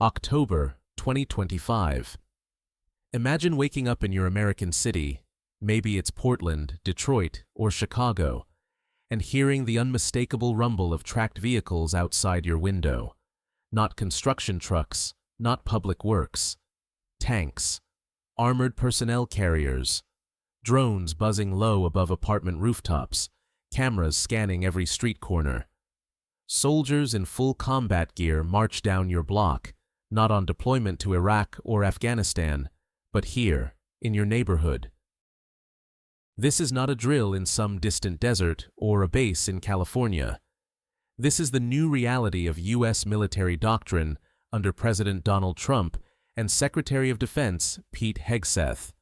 October 2025. Imagine waking up in your American city, maybe it's Portland, Detroit, or Chicago, and hearing the unmistakable rumble of tracked vehicles outside your window. Not construction trucks, not public works. Tanks, armored personnel carriers, drones buzzing low above apartment rooftops, cameras scanning every street corner. Soldiers in full combat gear march down your block, not on deployment to Iraq or Afghanistan, but here, in your neighborhood. This is not a drill in some distant desert or a base in California. This is the new reality of U.S. military doctrine under President Donald Trump and Secretary of Defense Pete Hegseth.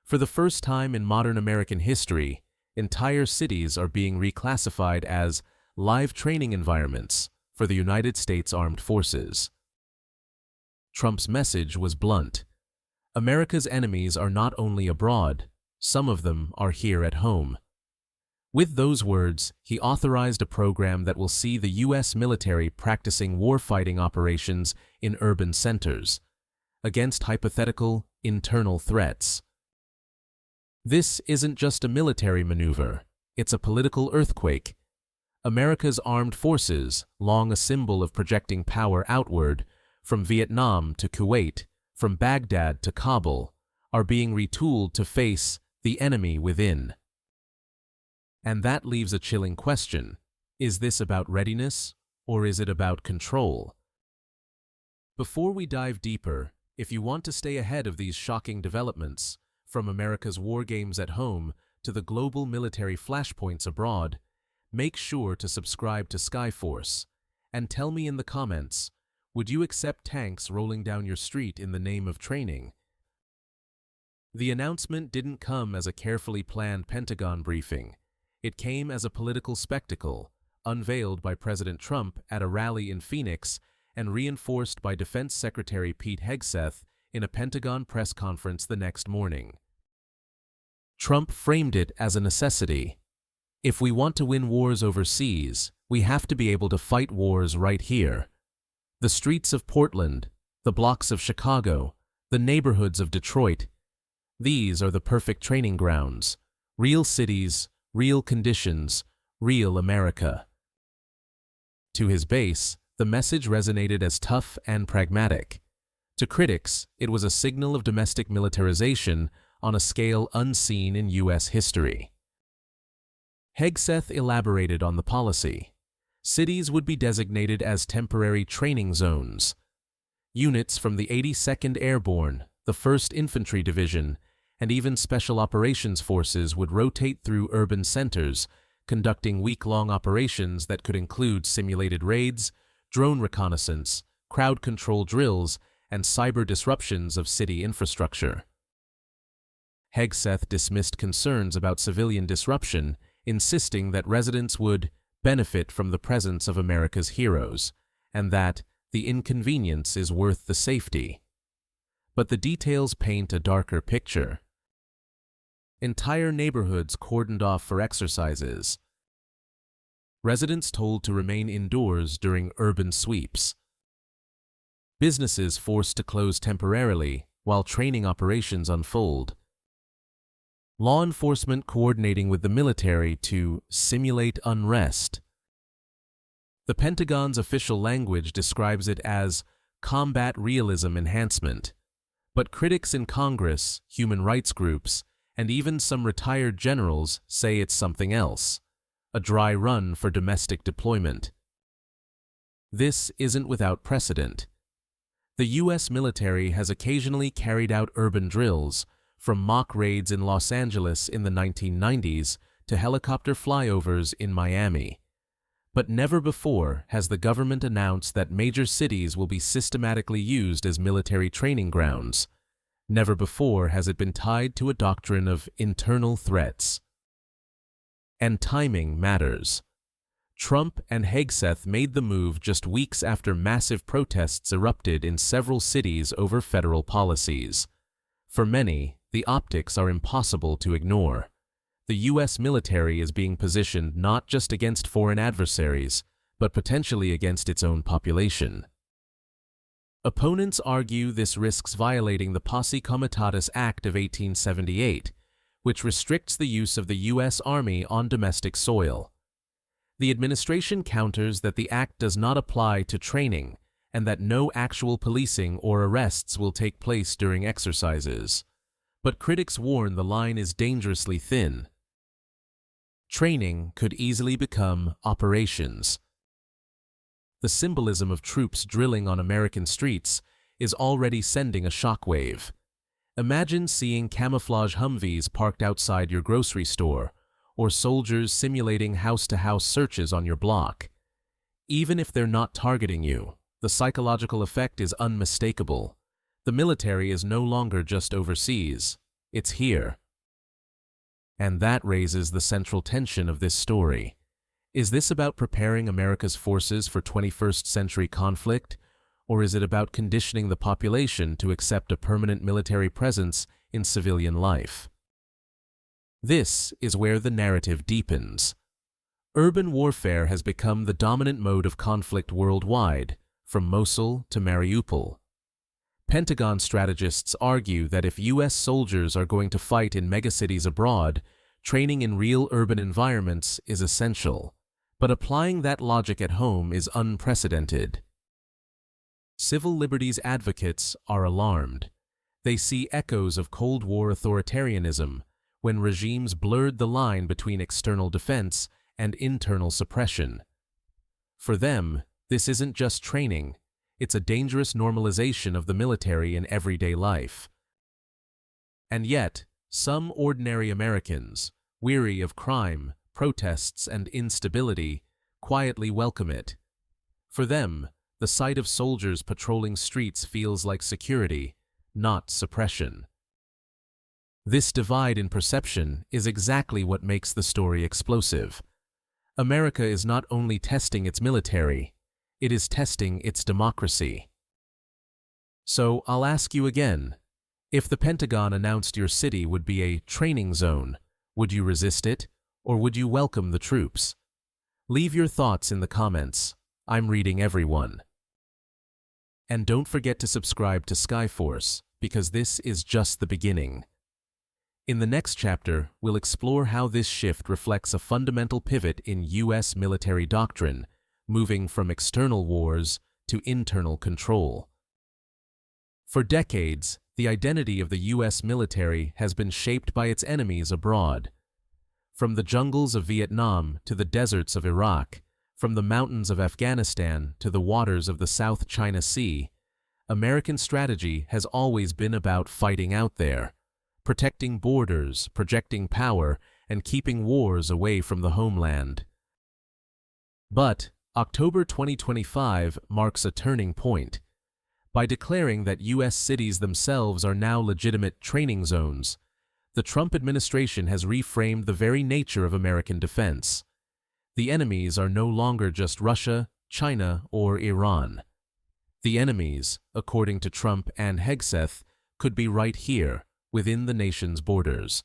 For the first time in modern American history, entire cities are being reclassified as live training environments for the United States Armed Forces. Trump's message was blunt. America's enemies are not only abroad, some of them are here at home. With those words, he authorized a program that will see the U.S. military practicing warfighting operations in urban centers against hypothetical internal threats. This isn't just a military maneuver, it's a political earthquake. America's armed forces, long a symbol of projecting power outward, from Vietnam to Kuwait, from Baghdad to Kabul, are being retooled to face the enemy within. And that leaves a chilling question. Is this about readiness, or is it about control? Before we dive deeper, if you want to stay ahead of these shocking developments, from America's war games at home to the global military flashpoints abroad, make sure to subscribe to Skyforce, and tell me in the comments, would you accept tanks rolling down your street in the name of training? The announcement didn't come as a carefully planned Pentagon briefing. It came as a political spectacle, unveiled by President Trump at a rally in Phoenix and reinforced by Defense Secretary Pete Hegseth in a Pentagon press conference the next morning. Trump framed it as a necessity. If we want to win wars overseas, we have to be able to fight wars right here. The streets of Portland, the blocks of Chicago, the neighborhoods of Detroit, these are the perfect training grounds. Real cities, real conditions, real America. To his base, the message resonated as tough and pragmatic. To critics, it was a signal of domestic militarization on a scale unseen in U.S. history. Hegseth elaborated on the policy. Cities would be designated as temporary training zones. Units from the 82nd Airborne, the 1st Infantry Division, and even Special Operations Forces would rotate through urban centers, conducting week-long operations that could include simulated raids, drone reconnaissance, crowd control drills, and cyber disruptions of city infrastructure. Hegseth dismissed concerns about civilian disruption, insisting that residents would benefit from the presence of America's heroes, and that the inconvenience is worth the safety. But the details paint a darker picture. Entire neighborhoods cordoned off for exercises. Residents told to remain indoors during urban sweeps. Businesses forced to close temporarily while training operations unfold. Law enforcement coordinating with the military to simulate unrest. The Pentagon's official language describes it as combat realism enhancement, but critics in Congress, human rights groups, and even some retired generals say it's something else, a dry run for domestic deployment. This isn't without precedent. The U.S. military has occasionally carried out urban drills, from mock raids in Los Angeles in the 1990s to helicopter flyovers in Miami. But never before has the government announced that major cities will be systematically used as military training grounds. Never before has it been tied to a doctrine of internal threats. And timing matters. Trump and Hegseth made the move just weeks after massive protests erupted in several cities over federal policies. For many, the optics are impossible to ignore. The U.S. military is being positioned not just against foreign adversaries, but potentially against its own population. Opponents argue this risks violating the Posse Comitatus Act of 1878, which restricts the use of the U.S. Army on domestic soil. The administration counters that the act does not apply to training and that no actual policing or arrests will take place during exercises. But critics warn the line is dangerously thin. Training could easily become operations. The symbolism of troops drilling on American streets is already sending a shockwave. Imagine seeing camouflage Humvees parked outside your grocery store, or soldiers simulating house-to-house searches on your block. Even if they're not targeting you, the psychological effect is unmistakable. The military is no longer just overseas, it's here. And that raises the central tension of this story. Is this about preparing America's forces for 21st century conflict, or is it about conditioning the population to accept a permanent military presence in civilian life? This is where the narrative deepens. Urban warfare has become the dominant mode of conflict worldwide, from Mosul to Mariupol. Pentagon strategists argue that if U.S. soldiers are going to fight in megacities abroad, training in real urban environments is essential. But applying that logic at home is unprecedented. Civil liberties advocates are alarmed. They see echoes of Cold War authoritarianism when regimes blurred the line between external defense and internal suppression. For them, this isn't just training, it's a dangerous normalization of the military in everyday life. And yet, some ordinary Americans, weary of crime, protests, and instability, quietly welcome it. For them, the sight of soldiers patrolling streets feels like security, not suppression. This divide in perception is exactly what makes the story explosive. America is not only testing its military, it is testing its democracy. So I'll ask you again, if the Pentagon announced your city would be a training zone, would you resist it? Or would you welcome the troops? Leave your thoughts in the comments. I'm reading everyone. And don't forget to subscribe to Skyforce, because this is just the beginning. In the next chapter, we'll explore how this shift reflects a fundamental pivot in U.S. military doctrine, moving from external wars to internal control. For decades, the identity of the U.S. military has been shaped by its enemies abroad. From the jungles of Vietnam to the deserts of Iraq, from the mountains of Afghanistan to the waters of the South China Sea, American strategy has always been about fighting out there, protecting borders, projecting power, and keeping wars away from the homeland. But October 2025 marks a turning point. By declaring that U.S. cities themselves are now legitimate training zones, the Trump administration has reframed the very nature of American defense. The enemies are no longer just Russia, China, or Iran. The enemies, according to Trump and Hegseth, could be right here, within the nation's borders.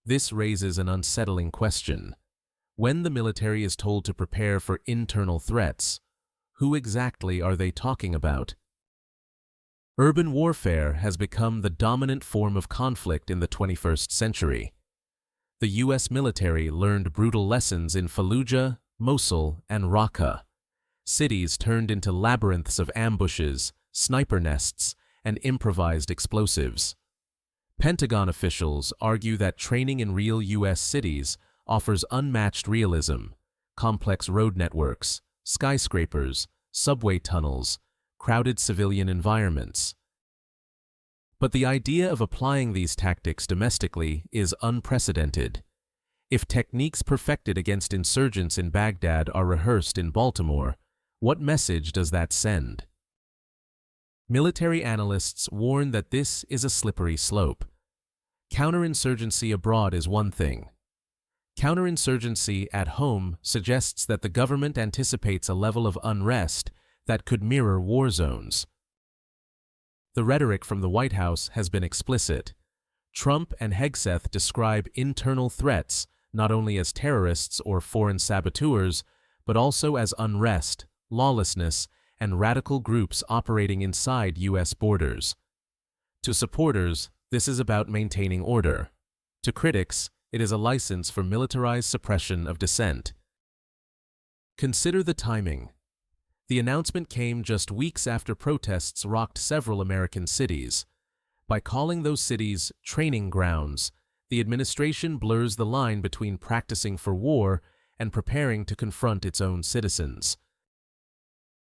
This raises an unsettling question. When the military is told to prepare for internal threats, who exactly are they talking about? Urban warfare has become the dominant form of conflict in the 21st century. The U.S. military learned brutal lessons in Fallujah, Mosul, and Raqqa. Cities turned into labyrinths of ambushes, sniper nests, and improvised explosives. Pentagon officials argue that training in real U.S. cities offers unmatched realism: complex road networks, skyscrapers, subway tunnels, crowded civilian environments. But the idea of applying these tactics domestically is unprecedented. If techniques perfected against insurgents in Baghdad are rehearsed in Baltimore, what message does that send? Military analysts warn that this is a slippery slope. Counterinsurgency abroad is one thing. Counterinsurgency at home suggests that the government anticipates a level of unrest that could mirror war zones. The rhetoric from the White House has been explicit. Trump and Hegseth describe internal threats not only as terrorists or foreign saboteurs, but also as unrest, lawlessness, and radical groups operating inside U.S. borders. To supporters, this is about maintaining order. To critics, it is a license for militarized suppression of dissent. Consider the timing. The announcement came just weeks after protests rocked several American cities. By calling those cities training grounds, the administration blurs the line between practicing for war and preparing to confront its own citizens.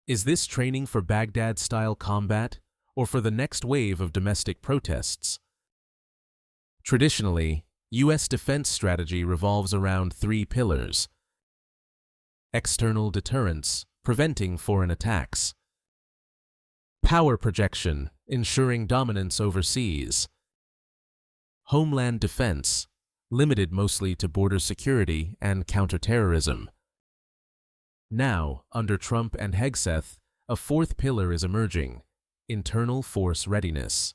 Is this training for Baghdad-style combat, or for the next wave of domestic protests? Traditionally, U.S. defense strategy revolves around three pillars: external deterrence, preventing foreign attacks; power projection, ensuring dominance overseas; homeland defense, limited mostly to border security and counterterrorism. Now, under Trump and Hegseth, a fourth pillar is emerging: internal force readiness.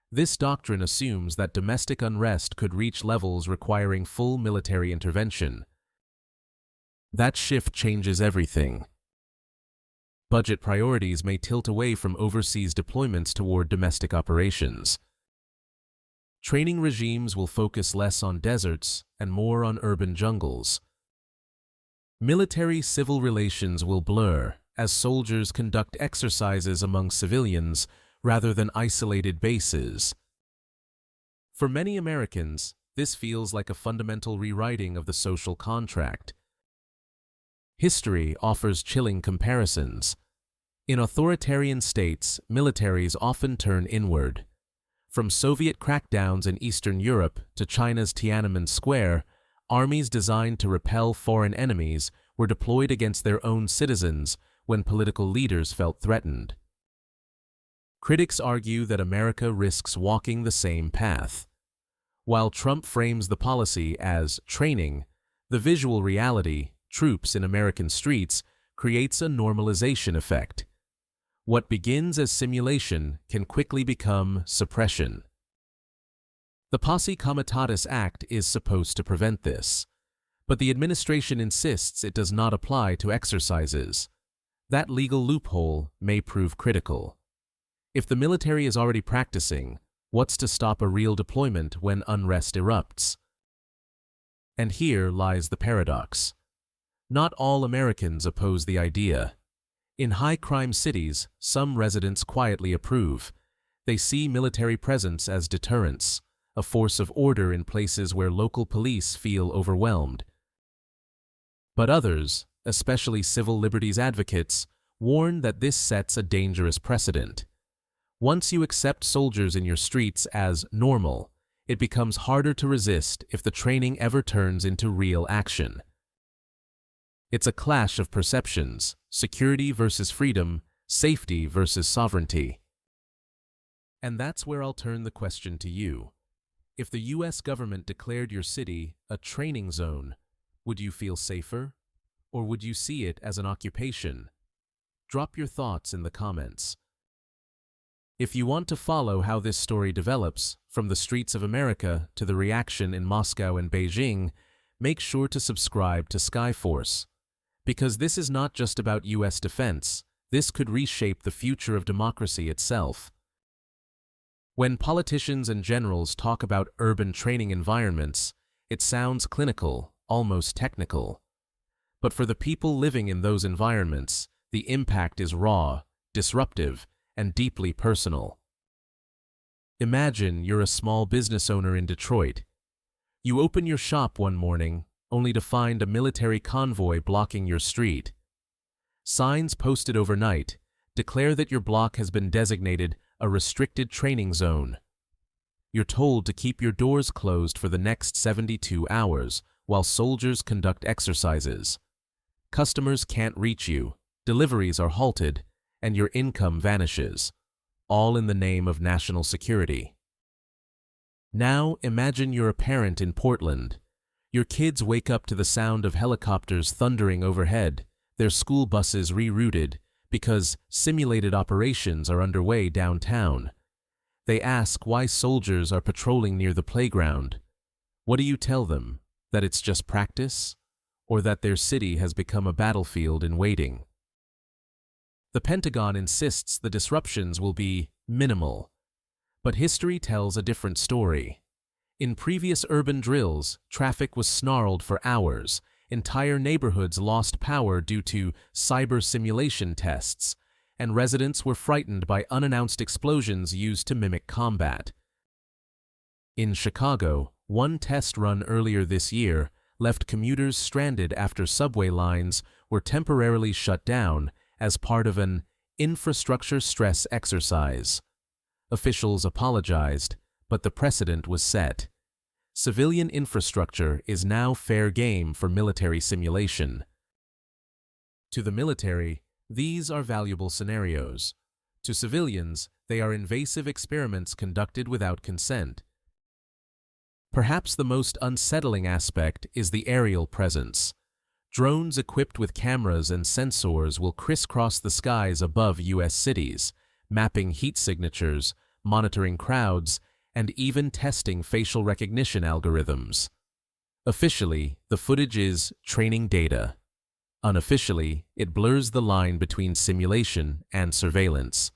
This doctrine assumes that domestic unrest could reach levels requiring full military intervention. That shift changes everything. Budget priorities may tilt away from overseas deployments toward domestic operations. Training regimes will focus less on deserts and more on urban jungles. Military-civil relations will blur as soldiers conduct exercises among civilians rather than isolated bases. For many Americans, this feels like a fundamental rewriting of the social contract. History offers chilling comparisons. In authoritarian states, militaries often turn inward. From Soviet crackdowns in Eastern Europe to China's Tiananmen Square, armies designed to repel foreign enemies were deployed against their own citizens when political leaders felt threatened. Critics argue that America risks walking the same path. While Trump frames the policy as training, the visual reality, troops in American streets, creates a normalization effect. What begins as simulation can quickly become suppression. The Posse Comitatus Act is supposed to prevent this, but the administration insists it does not apply to exercises. That legal loophole may prove critical. If the military is already practicing, what's to stop a real deployment when unrest erupts? And here lies the paradox. Not all Americans oppose the idea. In high-crime cities, some residents quietly approve. They see military presence as deterrence, a force of order in places where local police feel overwhelmed. But others, especially civil liberties advocates, warn that this sets a dangerous precedent. Once you accept soldiers in your streets as normal, it becomes harder to resist if the training ever turns into real action. It's a clash of perceptions: security versus freedom, safety versus sovereignty. And that's where I'll turn the question to you. If the U.S. government declared your city a training zone, would you feel safer? Or would you see it as an occupation? Drop your thoughts in the comments. If you want to follow how this story develops, from the streets of America to the reaction in Moscow and Beijing, make sure to subscribe to Skyforce. Because this is not just about U.S. defense, this could reshape the future of democracy itself. When politicians and generals talk about urban training environments, it sounds clinical, almost technical. But for the people living in those environments, the impact is raw, disruptive, and deeply personal. Imagine you're a small business owner in Detroit. You open your shop one morning, only to find a military convoy blocking your street. Signs posted overnight declare that your block has been designated a restricted training zone. You're told to keep your doors closed for the next 72 hours while soldiers conduct exercises. Customers can't reach you, deliveries are halted, and your income vanishes, all in the name of national security. Now imagine you're a parent in Portland. Your kids wake up to the sound of helicopters thundering overhead, their school buses rerouted because simulated operations are underway downtown. They ask why soldiers are patrolling near the playground. What do you tell them? That it's just practice? Or that their city has become a battlefield in waiting? The Pentagon insists the disruptions will be minimal. But history tells a different story. In previous urban drills, traffic was snarled for hours. Entire neighborhoods lost power due to cyber simulation tests, and residents were frightened by unannounced explosions used to mimic combat. In Chicago, one test run earlier this year left commuters stranded after subway lines were temporarily shut down as part of an infrastructure stress exercise. Officials apologized, but the precedent was set. Civilian infrastructure is now fair game for military simulation. To the military, these are valuable scenarios. To civilians, they are invasive experiments conducted without consent. Perhaps the most unsettling aspect is the aerial presence. Drones equipped with cameras and sensors will crisscross the skies above U.S. cities, mapping heat signatures, monitoring crowds, and even testing facial recognition algorithms. Officially, the footage is training data. Unofficially, it blurs the line between simulation and surveillance.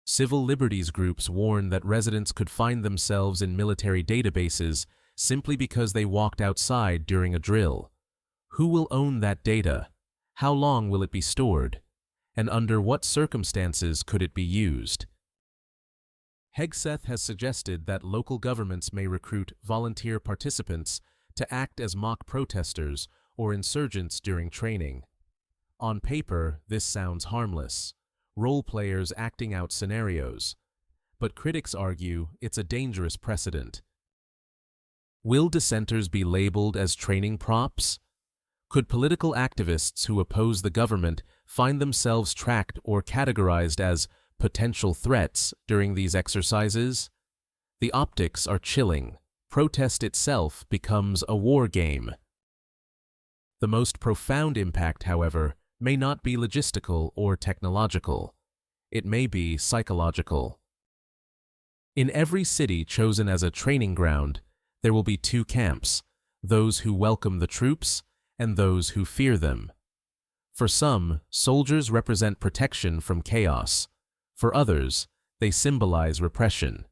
Civil liberties groups warn that residents could find themselves in military databases simply because they walked outside during a drill. Who will own that data? How long will it be stored? And under what circumstances could it be used? Hegseth has suggested that local governments may recruit volunteer participants to act as mock protesters or insurgents during training. On paper, this sounds harmless. Role players acting out scenarios. But critics argue it's a dangerous precedent. Will dissenters be labeled as training props? Could political activists who oppose the government find themselves tracked or categorized as potential threats during these exercises? The optics are chilling. Protest itself becomes a war game. The most profound impact, however, may not be logistical or technological. It may be psychological. In every city chosen as a training ground, there will be two camps, those who welcome the troops and those who fear them. For some, soldiers represent protection from chaos. For others, they symbolize repression.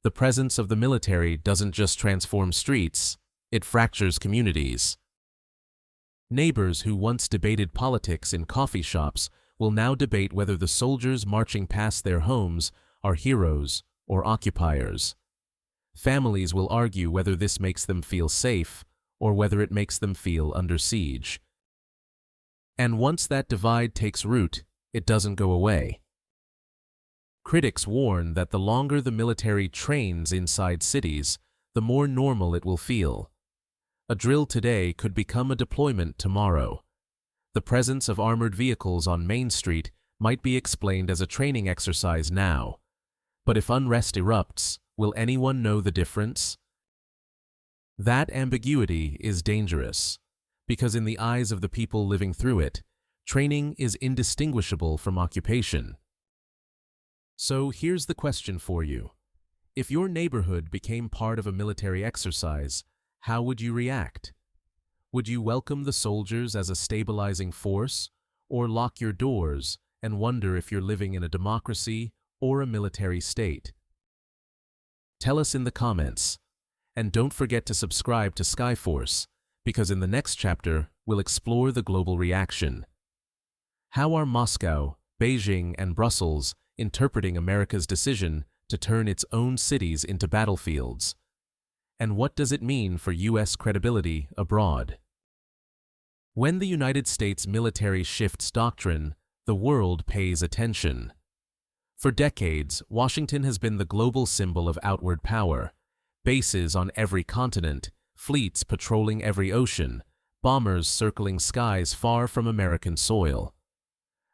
The presence of the military doesn't just transform streets, it fractures communities. Neighbors who once debated politics in coffee shops will now debate whether the soldiers marching past their homes are heroes or occupiers. Families will argue whether this makes them feel safe or whether it makes them feel under siege. And once that divide takes root, it doesn't go away. Critics warn that the longer the military trains inside cities, the more normal it will feel. A drill today could become a deployment tomorrow. The presence of armored vehicles on Main Street might be explained as a training exercise now. But if unrest erupts, will anyone know the difference? That ambiguity is dangerous, because in the eyes of the people living through it, training is indistinguishable from occupation. So here's the question for you. If your neighborhood became part of a military exercise, how would you react? Would you welcome the soldiers as a stabilizing force, or lock your doors and wonder if you're living in a democracy or a military state? Tell us in the comments. And don't forget to subscribe to Skyforce, because in the next chapter, we'll explore the global reaction. How are Moscow, Beijing, and Brussels interpreting America's decision to turn its own cities into battlefields? And what does it mean for U.S. credibility abroad? When the United States military shifts doctrine, the world pays attention. For decades, Washington has been the global symbol of outward power. Bases on every continent, fleets patrolling every ocean, bombers circling skies far from American soil.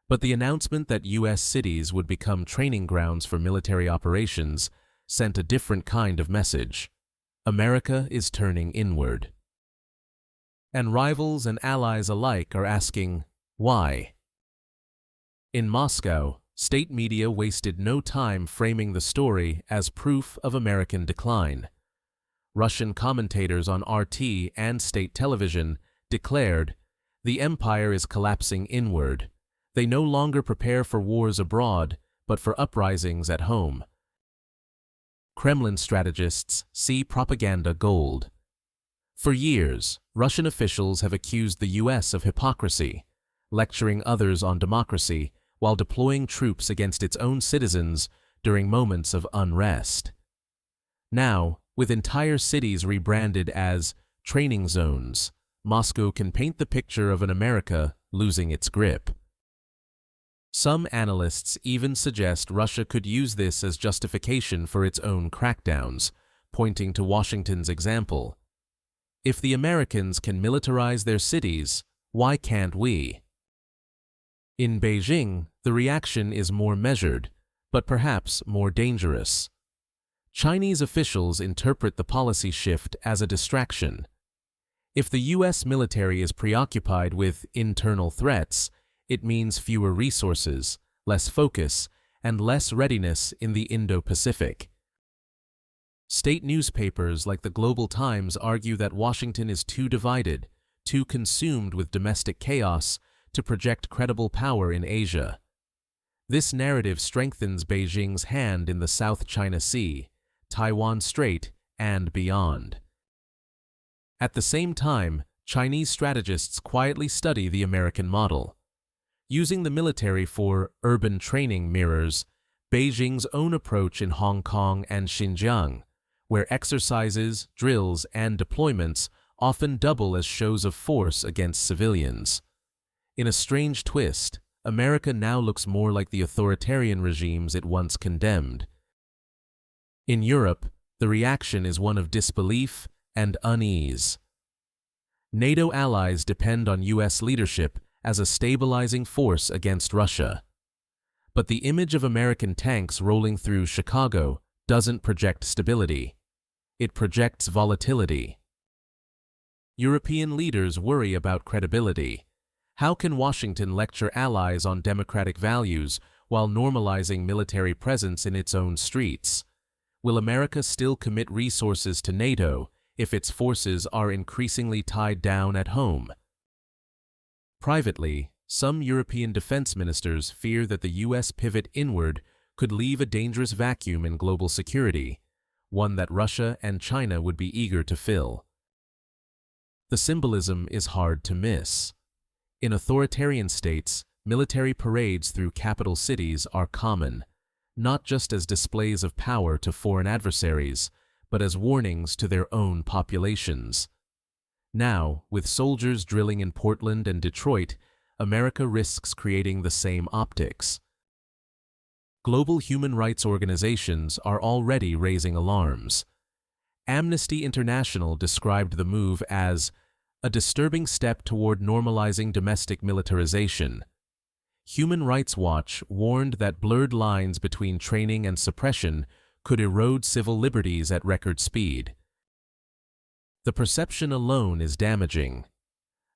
But the announcement that U.S. cities would become training grounds for military operations sent a different kind of message. America is turning inward. And rivals and allies alike are asking, why? In Moscow, state media wasted no time framing the story as proof of American decline. Russian commentators on RT and state television declared, "The empire is collapsing inward. They no longer prepare for wars abroad, but for uprisings at home. Kremlin strategists see propaganda gold. For years, Russian officials have accused the US of hypocrisy, lecturing others on democracy while deploying troops against its own citizens during moments of unrest. Now, with entire cities rebranded as training zones, Moscow can paint the picture of an America losing its grip. Some analysts even suggest Russia could use this as justification for its own crackdowns, pointing to Washington's example. If the Americans can militarize their cities, why can't we? In Beijing, the reaction is more measured, but perhaps more dangerous. Chinese officials interpret the policy shift as a distraction. If the US military is preoccupied with internal threats, it means fewer resources, less focus, and less readiness in the Indo-Pacific. State newspapers like the Global Times argue that Washington is too divided, too consumed with domestic chaos to project credible power in Asia. This narrative strengthens Beijing's hand in the South China Sea, Taiwan Strait, and beyond. At the same time, Chinese strategists quietly study the American model. Using the military for urban training mirrors Beijing's own approach in Hong Kong and Xinjiang, where exercises, drills, and deployments often double as shows of force against civilians. In a strange twist, America now looks more like the authoritarian regimes it once condemned. In Europe, the reaction is one of disbelief and unease. NATO allies depend on US leadership as a stabilizing force against Russia. But the image of American tanks rolling through Chicago doesn't project stability. It projects volatility. European leaders worry about credibility. How can Washington lecture allies on democratic values while normalizing military presence in its own streets? Will America still commit resources to NATO if its forces are increasingly tied down at home? Privately, some European defense ministers fear that the US pivot inward could leave a dangerous vacuum in global security, one that Russia and China would be eager to fill. The symbolism is hard to miss. In authoritarian states, military parades through capital cities are common, not just as displays of power to foreign adversaries, but as warnings to their own populations. Now, with soldiers drilling in Portland and Detroit, America risks creating the same optics. Global human rights organizations are already raising alarms. Amnesty International described the move as a disturbing step toward normalizing domestic militarization. Human Rights Watch warned that blurred lines between training and suppression could erode civil liberties at record speed. The perception alone is damaging.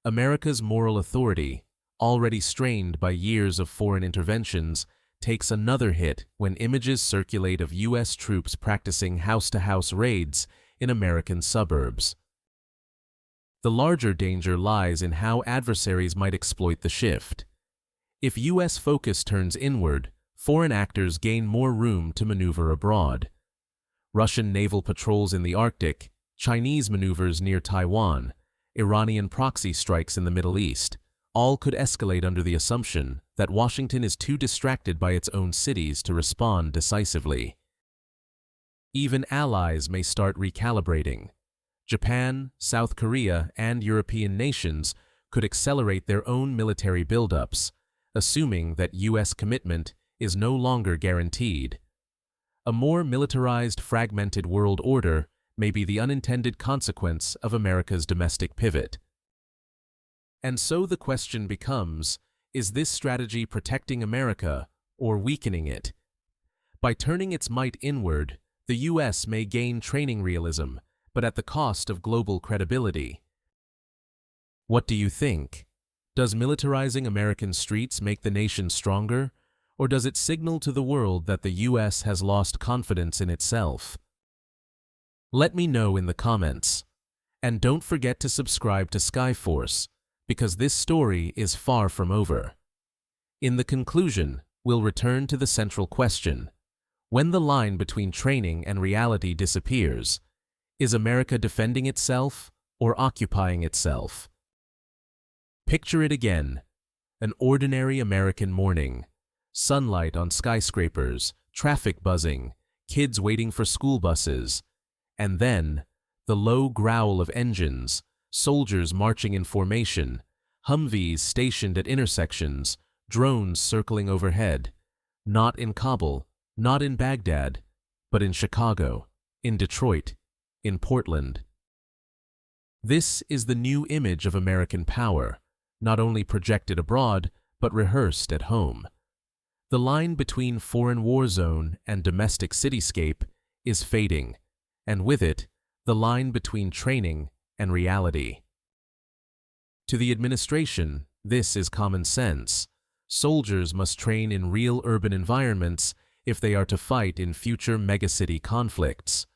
America's moral authority, already strained by years of foreign interventions, takes another hit when images circulate of US troops practicing house-to-house raids in American suburbs. The larger danger lies in how adversaries might exploit the shift. If US focus turns inward, foreign actors gain more room to maneuver abroad. Russian naval patrols in the Arctic, Chinese maneuvers near Taiwan, Iranian proxy strikes in the Middle East, all could escalate under the assumption that Washington is too distracted by its own cities to respond decisively. Even allies may start recalibrating. Japan, South Korea, and European nations could accelerate their own military buildups, assuming that US commitment is no longer guaranteed. A more militarized, fragmented world order may be the unintended consequence of America's domestic pivot. And so the question becomes, is this strategy protecting America or weakening it? By turning its might inward, the US may gain training realism, but at the cost of global credibility. What do you think? Does militarizing American streets make the nation stronger, or does it signal to the world that the US has lost confidence in itself? Let me know in the comments. And don't forget to subscribe to Skyforce, because this story is far from over. In the conclusion, we'll return to the central question. When the line between training and reality disappears, is America defending itself or occupying itself? Picture it again. An ordinary American morning. Sunlight on skyscrapers, traffic buzzing, kids waiting for school buses. And then, the low growl of engines, soldiers marching in formation, Humvees stationed at intersections, drones circling overhead. Not in Kabul, not in Baghdad, but in Chicago, in Detroit, in Portland. This is the new image of American power, not only projected abroad, but rehearsed at home. The line between foreign war zone and domestic cityscape is fading, and with it, the line between training and reality. To the administration, this is common sense. Soldiers must train in real urban environments if they are to fight in future megacity conflicts.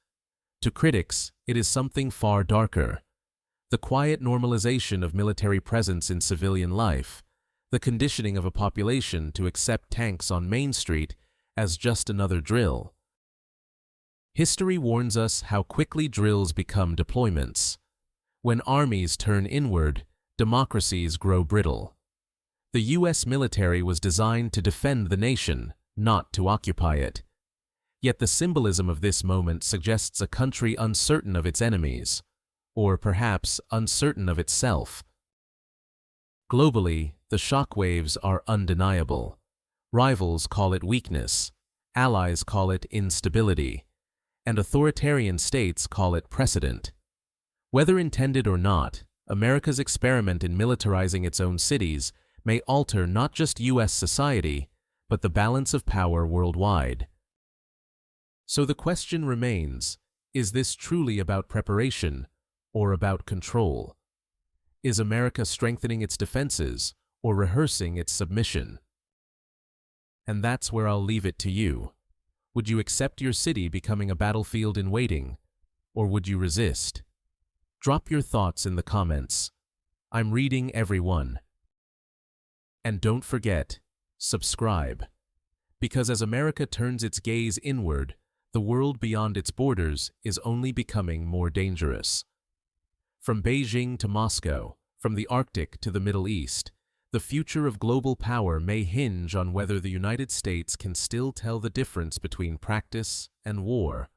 To critics, it is something far darker. The quiet normalization of military presence in civilian life, the conditioning of a population to accept tanks on Main Street as just another drill. History warns us how quickly drills become deployments. When armies turn inward, democracies grow brittle. The U.S. military was designed to defend the nation, not to occupy it. Yet the symbolism of this moment suggests a country uncertain of its enemies, or perhaps uncertain of itself. Globally, the shockwaves are undeniable. Rivals call it weakness, allies call it instability, and authoritarian states call it precedent. Whether intended or not, America's experiment in militarizing its own cities may alter not just U.S. society, but the balance of power worldwide. So the question remains, is this truly about preparation or about control? Is America strengthening its defenses or rehearsing its submission? And that's where I'll leave it to you. Would you accept your city becoming a battlefield in waiting, or would you resist? Drop your thoughts in the comments. I'm reading every one. And don't forget, subscribe. Because as America turns its gaze inward, the world beyond its borders is only becoming more dangerous. From Beijing to Moscow, from the Arctic to the Middle East, the future of global power may hinge on whether the United States can still tell the difference between practice and war.